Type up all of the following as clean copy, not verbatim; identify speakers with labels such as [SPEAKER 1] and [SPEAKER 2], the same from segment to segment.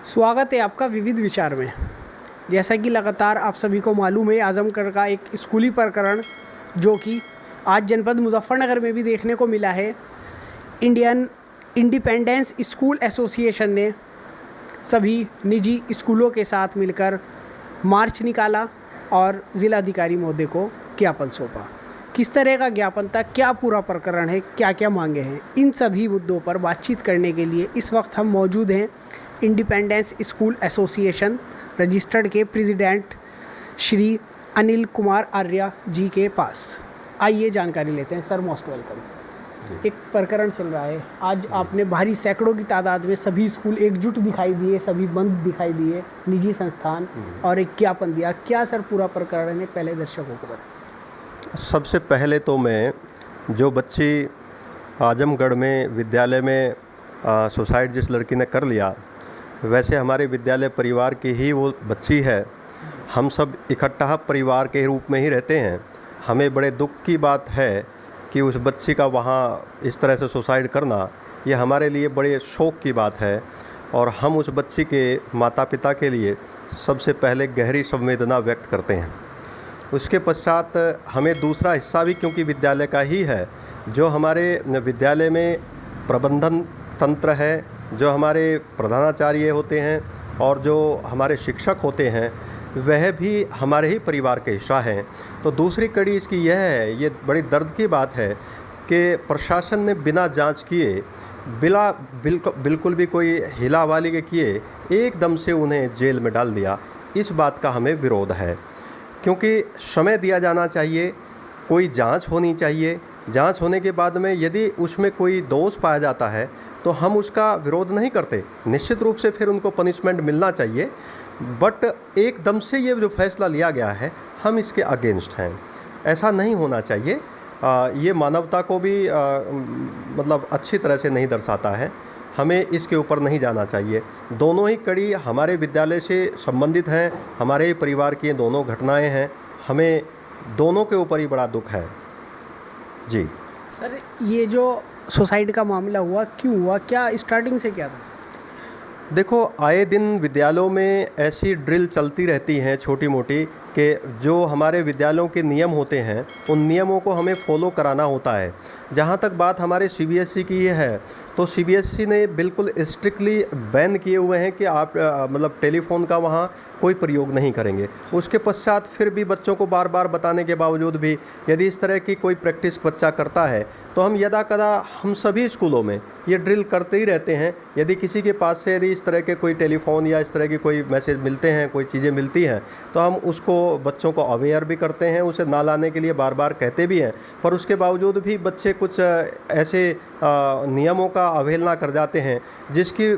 [SPEAKER 1] स्वागत है आपका विविध विचार में। जैसा कि लगातार आप सभी को मालूम है, आजमगढ़ का एक स्कूली प्रकरण जो कि आज जनपद मुजफ्फरनगर में भी देखने को मिला है। इंडियन इंडिपेंडेंस स्कूल एसोसिएशन ने सभी निजी स्कूलों के साथ मिलकर मार्च निकाला और ज़िलाधिकारी महोदय को ज्ञापन सौंपा। किस तरह का ज्ञापन था, क्या पूरा प्रकरण है, क्या क्या मांगे हैं, इन सभी मुद्दों पर बातचीत करने के लिए इस वक्त हम मौजूद हैं इंडिपेंडेंस स्कूल एसोसिएशन रजिस्टर्ड के प्रेसिडेंट श्री अनिल कुमार आर्या जी के पास। आइए जानकारी लेते हैं। Sir, most welcome. एक प्रकरण चल रहा है, आज आपने भारी सैकड़ों की तादाद में सभी स्कूल एकजुट दिखाई दिए, सभी बंद दिखाई दिए, निजी संस्थान, और एक ज्ञापन दिया। क्या सर पूरा प्रकरण है, पहले दर्शकों को बताएं।
[SPEAKER 2] सबसे पहले तो मैं जो बच्ची आजमगढ़ में विद्यालय में सुसाइड जिस लड़की ने कर लिया, वैसे हमारे विद्यालय परिवार की ही वो बच्ची है। हम सब इकट्ठा परिवार के रूप में ही रहते हैं। हमें बड़े दुख की बात है कि उस बच्ची का वहाँ इस तरह से सुसाइड करना, ये हमारे लिए बड़े शोक की बात है। और हम उस बच्ची के माता पिता के लिए सबसे पहले गहरी संवेदना व्यक्त करते हैं। उसके पश्चात हमें दूसरा हिस्सा भी, क्योंकि विद्यालय का ही है, जो हमारे विद्यालय में प्रबंधन तंत्र है, जो हमारे प्रधानाचार्य होते हैं और जो हमारे शिक्षक होते हैं, वह भी हमारे ही परिवार के हिस्सा हैं। तो दूसरी कड़ी इसकी यह है, ये बड़ी दर्द की बात है कि प्रशासन ने बिना जांच किए, बिल्कुल भी कोई हिलावाली के किए एकदम से उन्हें जेल में डाल दिया। इस बात का हमें विरोध है, क्योंकि समय दिया जाना चाहिए, कोई जांच होनी चाहिए। जांच होने के बाद में यदि उसमें कोई दोष पाया जाता है तो हम उसका विरोध नहीं करते, निश्चित रूप से फिर उनको पनिशमेंट मिलना चाहिए। बट एकदम से ये जो फैसला लिया गया है, हम इसके अगेंस्ट हैं। ऐसा नहीं होना चाहिए। ये मानवता को भी मतलब अच्छी तरह से नहीं दर्शाता है। हमें इसके ऊपर नहीं जाना चाहिए। दोनों ही कड़ी हमारे विद्यालय से संबंधित हैं, हमारे ही परिवार की दोनों घटनाएं हैं। हमें दोनों के ऊपर ही बड़ा दुख है। जी
[SPEAKER 1] सर, ये जो सुसाइड का मामला हुआ, क्यों हुआ, क्या स्टार्टिंग से क्या था सर?
[SPEAKER 2] देखो, आए दिन विद्यालयों में ऐसी ड्रिल चलती रहती हैं छोटी मोटी, कि जो हमारे विद्यालयों के नियम होते हैं, उन नियमों को हमें फॉलो कराना होता है। जहाँ तक बात हमारे सीबीएसई की ये है, तो सीबीएसई ने बिल्कुल स्ट्रिक्टली बैन किए हुए हैं कि आप मतलब टेलीफोन का वहाँ कोई प्रयोग नहीं करेंगे। उसके पश्चात फिर भी बच्चों को बार बार बताने के बावजूद भी यदि इस तरह की कोई प्रैक्टिस बच्चा करता है, तो हम यदा कदा हम सभी स्कूलों में ये ड्रिल करते ही रहते हैं। यदि किसी के पास से यदि इस तरह के कोई टेलीफोन या इस तरह की कोई मैसेज मिलते हैं, कोई चीज़ें मिलती हैं, तो हम उसको बच्चों को अवेयर भी करते हैं, उसे ना लाने के लिए बार बार कहते भी हैं। पर उसके बावजूद भी बच्चे कुछ ऐसे नियमों का अवहेलना कर जाते हैं, जिसकी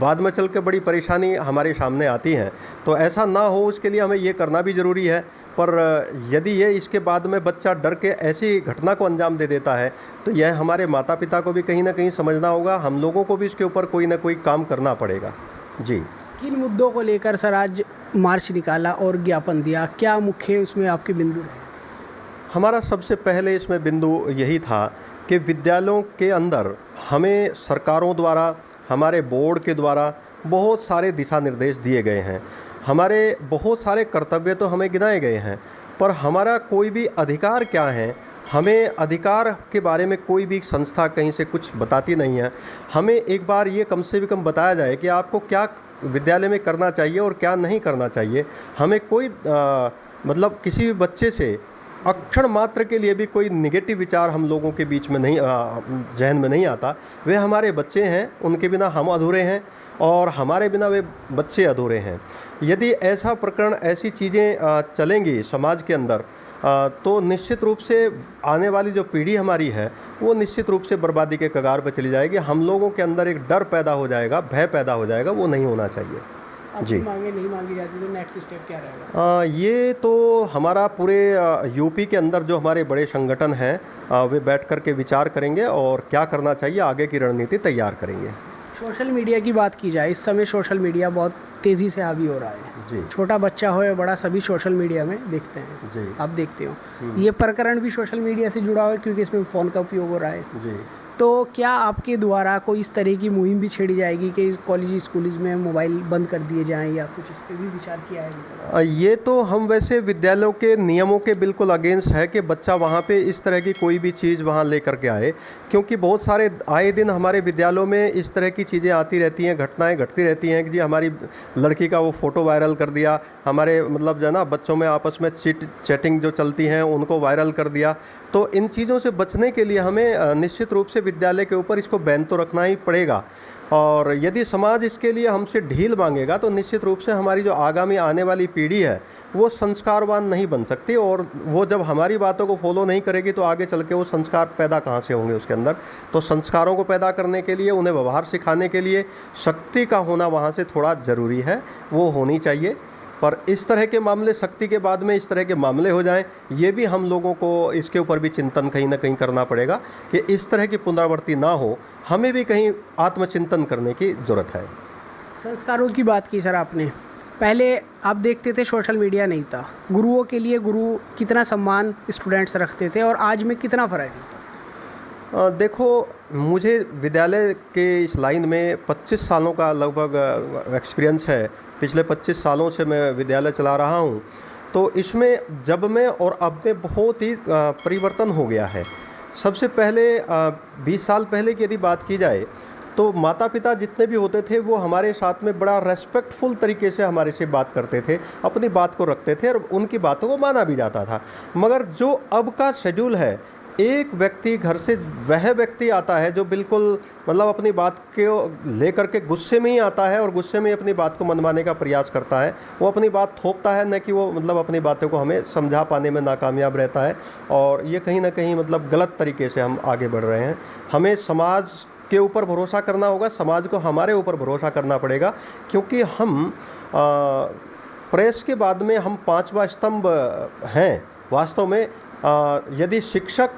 [SPEAKER 2] बाद में चल के बड़ी परेशानी हमारे सामने आती है। तो ऐसा ना हो, उसके लिए हमें ये करना भी ज़रूरी है। पर यदि ये इसके बाद में बच्चा डर के ऐसी घटना को अंजाम दे देता है, तो यह हमारे माता पिता को भी कहीं ना कहीं समझना होगा। हम लोगों को भी इसके ऊपर कोई ना कोई काम करना पड़ेगा। जी,
[SPEAKER 1] किन मुद्दों को लेकर सर आज मार्च निकाला और ज्ञापन दिया, क्या मुख्य उसमें आपके बिंदु रहे?
[SPEAKER 2] हमारा सबसे पहले इसमें बिंदु यही था कि विद्यालयों के अंदर हमें सरकारों द्वारा, हमारे बोर्ड के द्वारा बहुत सारे दिशा निर्देश दिए गए हैं। हमारे बहुत सारे कर्तव्य तो हमें गिनाए गए हैं, पर हमारा कोई भी अधिकार क्या है, हमें अधिकार के बारे में कोई भी संस्था कहीं से कुछ बताती नहीं है। हमें एक बार ये कम से कम बताया जाए कि आपको क्या विद्यालय में करना चाहिए और क्या नहीं करना चाहिए। हमें कोई मतलब किसी भी बच्चे से अक्षर मात्र के लिए भी कोई निगेटिव विचार हम लोगों के बीच में नहीं, जहन में नहीं आता। वे हमारे बच्चे हैं, उनके बिना हम अधूरे हैं और हमारे बिना वे बच्चे अधूरे हैं। यदि ऐसा प्रकरण, ऐसी चीज़ें चलेंगी समाज के अंदर, तो निश्चित रूप से आने वाली जो पीढ़ी हमारी है, वो निश्चित रूप से बर्बादी के कगार पर चली जाएगी। हम लोगों के अंदर एक डर पैदा हो जाएगा, भय पैदा हो जाएगा, वो नहीं होना चाहिए। जी,
[SPEAKER 1] मांगे नहीं मांगी जाती तो नेक्स्ट स्टेप क्या रहेगा?
[SPEAKER 2] ये तो हमारा पूरे यूपी के अंदर जो हमारे बड़े संगठन हैं, वे बैठ कर के विचार करेंगे और क्या करना चाहिए, आगे की रणनीति तैयार करेंगे।
[SPEAKER 1] सोशल मीडिया की बात की जाए, इस समय सोशल मीडिया बहुत तेज़ी से हावी हो रहा है।
[SPEAKER 2] जी,
[SPEAKER 1] छोटा बच्चा हो या बड़ा, सभी सोशल मीडिया में देखते हैं।
[SPEAKER 2] जी,
[SPEAKER 1] आप देखते हो ये प्रकरण भी सोशल मीडिया से जुड़ा हुआ है, क्योंकि इसमें फ़ोन का उपयोग हो रहा है।
[SPEAKER 2] जी,
[SPEAKER 1] तो क्या आपके द्वारा कोई इस तरह की मुहिम भी छेड़ी जाएगी कि कॉलेज स्कूल्स में मोबाइल बंद कर दिए जाएं, या कुछ इस पर भी विचार किया है?
[SPEAKER 2] ये तो हम वैसे विद्यालयों के नियमों के बिल्कुल अगेंस्ट है कि बच्चा वहाँ पे इस तरह की कोई भी चीज़ वहाँ लेकर के आए, क्योंकि बहुत सारे आए दिन हमारे विद्यालयों में इस तरह की चीज़ें आती रहती हैं, घटनाएं घटती रहती हैं कि जी हमारी लड़की का वो फ़ोटो वायरल कर दिया, हमारे मतलब जो है ना बच्चों में आपस में चैटिंग जो चलती हैं उनको वायरल कर दिया। तो इन चीज़ों से बचने के लिए हमें निश्चित रूप से विद्यालय के ऊपर इसको बैन तो रखना ही पड़ेगा, और यदि समाज इसके लिए हमसे ढील मांगेगा तो निश्चित रूप से हमारी जो आगामी आने वाली पीढ़ी है वो संस्कारवान नहीं बन सकती, और वो जब हमारी बातों को फॉलो नहीं करेगी तो आगे चल के वो संस्कार पैदा कहाँ से होंगे उसके अंदर। तो संस्कारों को पैदा करने के लिए, उन्हें व्यवहार सिखाने के लिए शक्ति का होना वहाँ से थोड़ा ज़रूरी है, वो होनी चाहिए। पर इस तरह के मामले, शक्ति के बाद में इस तरह के मामले हो जाएं, ये भी हम लोगों को इसके ऊपर भी चिंतन कहीं ना कहीं करना पड़ेगा कि इस तरह की पुनरावृत्ति ना हो। हमें भी कहीं आत्मचिंतन करने की ज़रूरत है।
[SPEAKER 1] संस्कारों की बात की सर आपने, पहले आप देखते थे सोशल मीडिया नहीं था, गुरुओं के लिए गुरु कितना सम्मान स्टूडेंट्स रखते थे, और आज में कितना फ़र्क है?
[SPEAKER 2] देखो, मुझे विद्यालय के इस लाइन में 25 सालों का लगभग एक्सपीरियंस है। पिछले 25 सालों से मैं विद्यालय चला रहा हूँ। तो इसमें जब में और अब में बहुत ही परिवर्तन हो गया है। सबसे पहले 20 साल पहले की यदि बात की जाए तो माता पिता जितने भी होते थे वो हमारे साथ में बड़ा रेस्पेक्टफुल तरीके से हमारे से बात करते थे, अपनी बात को रखते थे और उनकी बातों को माना भी जाता था। मगर जो अब का शेड्यूल है, एक व्यक्ति घर से वह व्यक्ति आता है जो बिल्कुल मतलब अपनी बात को लेकर के गुस्से में ही आता है और गुस्से में अपनी बात को मनवाने का प्रयास करता है। वो अपनी बात थोपता है, न कि वो मतलब अपनी बातों को हमें समझा पाने में नाकामयाब रहता है, और ये कहीं ना कहीं मतलब गलत तरीके से हम आगे बढ़ रहे हैं। हमें समाज के ऊपर भरोसा करना होगा, समाज को हमारे ऊपर भरोसा करना पड़ेगा, क्योंकि हम प्रेस के बाद में हम 5वां स्तंभ हैं। वास्तव में यदि शिक्षक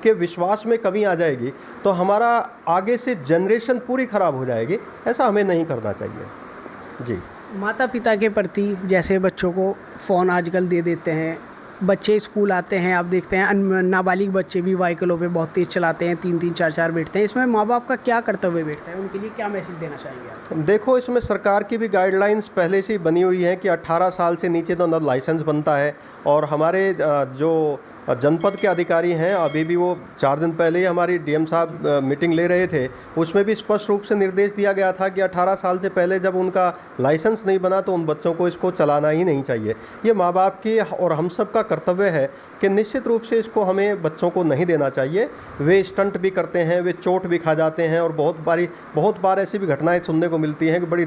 [SPEAKER 2] के विश्वास में कमी आ जाएगी तो हमारा आगे से जनरेशन पूरी ख़राब हो जाएगी। ऐसा हमें नहीं करना चाहिए। जी,
[SPEAKER 1] माता पिता के प्रति जैसे बच्चों को फ़ोन आजकल दे देते हैं, बच्चे स्कूल आते हैं, आप देखते हैं नाबालिग बच्चे भी व्हीकलों पे बहुत तेज़ चलाते हैं, 3-3 4-4 बैठते हैं। इसमें माँ बाप का क्या कर्तव्य बैठता है, उनके लिए क्या मैसेज देना चाहेंगे आप?
[SPEAKER 2] देखो, इसमें सरकार की भी गाइडलाइंस पहले से ही बनी हुई है कि 18 साल से नीचे तो न लाइसेंस बनता है, और हमारे जो जनपद के अधिकारी हैं, अभी भी वो 4 दिन पहले ही हमारी डीएम साहब मीटिंग ले रहे थे, उसमें भी स्पष्ट रूप से निर्देश दिया गया था कि 18 साल से पहले जब उनका लाइसेंस नहीं बना तो उन बच्चों को इसको चलाना ही नहीं चाहिए। ये माँ बाप की और हम सब का कर्तव्य है कि निश्चित रूप से इसको हमें बच्चों को नहीं देना चाहिए। वे स्टंट भी करते हैं, वे चोट भी खा जाते हैं, और बहुत बार ऐसी भी घटनाएँ सुनने को मिलती हैं कि बड़ी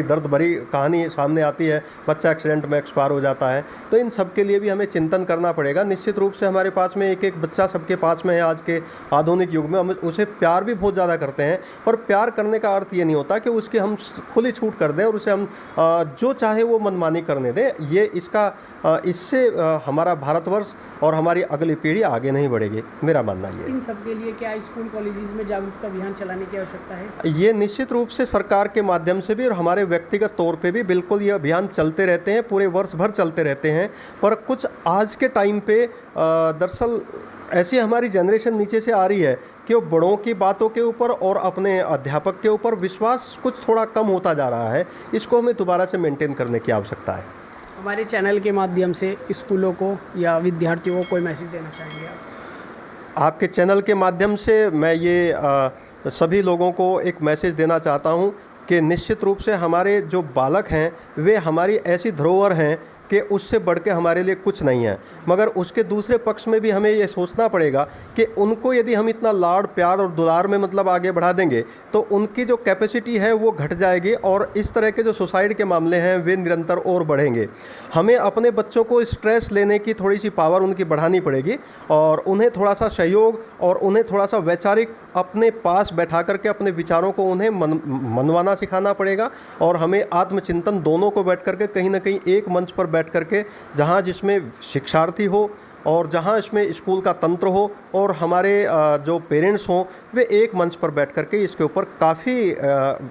[SPEAKER 2] दर्द भरी कहानी सामने आती है, बच्चा एक्सीडेंट में एक्सपायर हो जाता है। तो इन सब के लिए भी हमें चिंतन करना पड़ेगा। निश्चित रूप से हमारे पास में एक बच्चा सबके पास में है आज के आधुनिक युग में। हम उसे प्यार भी बहुत ज़्यादा करते हैं, पर प्यार करने का अर्थ ये नहीं होता कि उसकी हम खुली छूट कर दें और उसे हम जो चाहे वो मनमानी करने दें। इससे हमारा भारतवर्ष और हमारी अगली पीढ़ी आगे नहीं बढ़ेगी, मेरा मानना ये।
[SPEAKER 1] इन सब के लिए क्या स्कूल कॉलेजेस में जागरूकता अभियान चलाने की आवश्यकता है?
[SPEAKER 2] ये निश्चित रूप से सरकार के माध्यम से भी और हमारे व्यक्तिगत तौर पे भी बिल्कुल ये अभियान चलते रहते हैं, पूरे वर्ष भर चलते रहते हैं। पर कुछ आज के टाइम पे दरअसल ऐसी हमारी जनरेशन नीचे से आ रही है कि वो बड़ों की बातों के ऊपर और अपने अध्यापक के ऊपर विश्वास कुछ थोड़ा कम होता जा रहा है। इसको हमें दोबारा से मेंटेन करने की आवश्यकता है।
[SPEAKER 1] हमारे चैनल के माध्यम से स्कूलों को या विद्यार्थियों को कोई मैसेज देना चाहेंगे आप?
[SPEAKER 2] आपके चैनल के माध्यम से मैं ये सभी लोगों को एक मैसेज देना चाहता हूँ कि निश्चित रूप से हमारे जो बालक हैं वे हमारी ऐसी धरोहर हैं कि उससे बढ़ के हमारे लिए कुछ नहीं है। मगर उसके दूसरे पक्ष में भी हमें ये सोचना पड़ेगा कि उनको यदि हम इतना लाड़ प्यार और दुलार में मतलब आगे बढ़ा देंगे तो उनकी जो कैपेसिटी है वो घट जाएगी, और इस तरह के जो सुसाइड के मामले हैं वे निरंतर और बढ़ेंगे। हमें अपने बच्चों को स्ट्रेस लेने की थोड़ी सी पावर उनकी बढ़ानी पड़ेगी, और उन्हें थोड़ा सा सहयोग और उन्हें थोड़ा सा वैचारिक अपने पास बैठा करके अपने विचारों को उन्हें मनवाना सिखाना पड़ेगा। और हमें आत्मचिंतन दोनों को बैठ करके कहीं ना कहीं एक मंच पर बैठ करके, जहाँ जिसमें शिक्षार्थी हो और जहाँ इसमें स्कूल का तंत्र हो और हमारे जो पेरेंट्स हों, वे एक मंच पर बैठ करके इसके ऊपर काफ़ी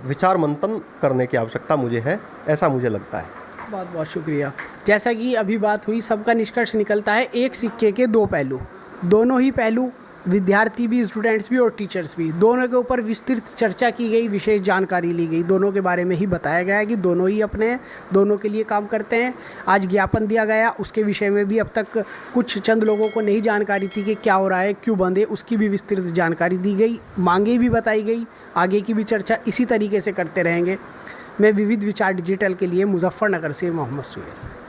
[SPEAKER 2] विचार मंथन करने की आवश्यकता मुझे है, ऐसा मुझे लगता है।
[SPEAKER 1] बहुत बहुत शुक्रिया। जैसा कि अभी बात हुई, सबका निष्कर्ष निकलता है एक सिक्के के दो पहलू। दोनों ही पहलू विद्यार्थी भी, स्टूडेंट्स भी और टीचर्स भी, दोनों के ऊपर विस्तृत चर्चा की गई, विशेष जानकारी ली गई, दोनों के बारे में ही बताया गया कि दोनों ही अपने हैं, दोनों के लिए काम करते हैं। आज ज्ञापन दिया गया, उसके विषय में भी अब तक कुछ चंद लोगों को नहीं जानकारी थी कि क्या हो रहा है, क्यों बंद है, उसकी भी विस्तृत जानकारी दी गई, मांगे भी बताई गई। आगे की भी चर्चा इसी तरीके से करते रहेंगे। मैं विविध विचार डिजिटल के लिए मुजफ्फरनगर से मोहम्मद सुहेल।